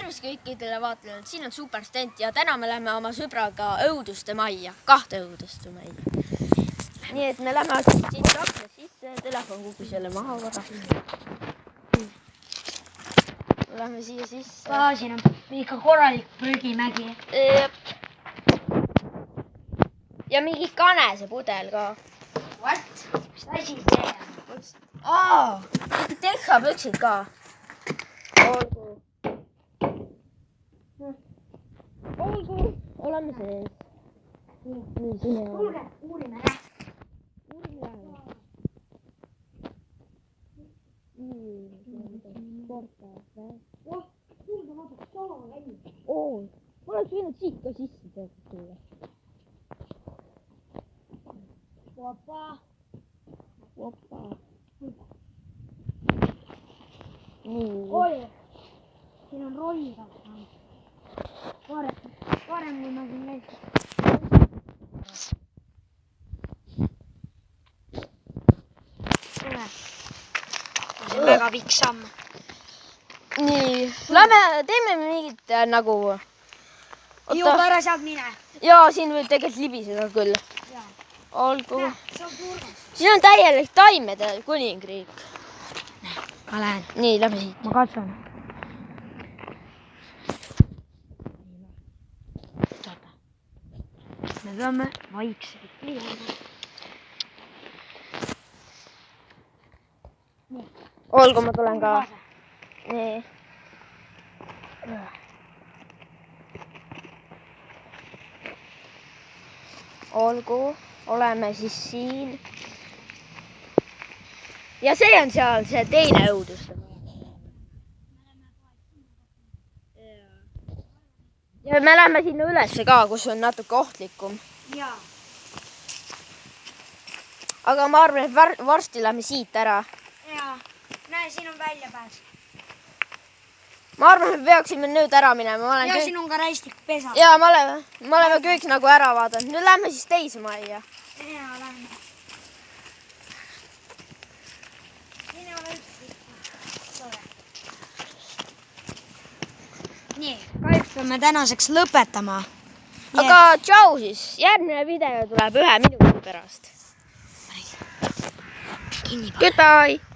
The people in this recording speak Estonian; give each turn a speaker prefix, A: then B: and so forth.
A: tervist kõikidele vaatajatele, siin on Superstent ja täna me läheme oma sõbraga õuduste majja, 2 õuduste majja. Nii et me läheme siit akna sisse, telefon kukkus jälle maha korra. Läheme siia sisse.
B: Siin on ikka korralik prügimägi.
A: Ja mingi kanese pudel ka.
B: What? Mis asi see on?
A: Mingi tehapüksid ka. Olgu, oleme sees. Nii, siin ei ole.
B: Kuulge, uurime lähe. Kuulge, vaata, soo läinud.
A: Ma oleks võinud siit ka sisse tulla. Opa.
B: Oi, siin on rolli tahtnud. Varem kui ma siin läisin. Tule. See on väga pikk samm.
A: Nii, lähme teeme mingit nagu...
B: Juba ära saab mine.
A: Jaa, siin võib tegelikult libiseda küll. Olgu.
B: Saab turvas.
A: Siin on täielik taimede kuningriik.
B: Ma lähen.
A: Nii, lähme siit.
B: Ma katsun. Me peame vaikselt liiguma.
A: Olgu, ma tulen ka. Nii. Olgu, oleme siis siin. Ja see on seal see teine õuduste maja. Ja me läheme sinna ülesse ka, kus on natuke ohtlikum.
B: Jaa.
A: Aga ma arvan, et varsti läheme siit ära.
B: Jaa. Näe, siin on väljapääs.
A: Ma arvan, et me peaksime nüüd ära minema.
B: Ja siin on ka räistik pesa.
A: Ja me oleme kõik nagu ära vaadanud. Nüüd lähme siis teise majja.
B: Jaa, lähme. Siin ei ole ükski. Nii, kahjuks peame tänaseks lõpetama.
A: Aga tšau siis. Järgmine video tuleb 1 minuti pärast.
B: Kinni pane.
A: Goodbye!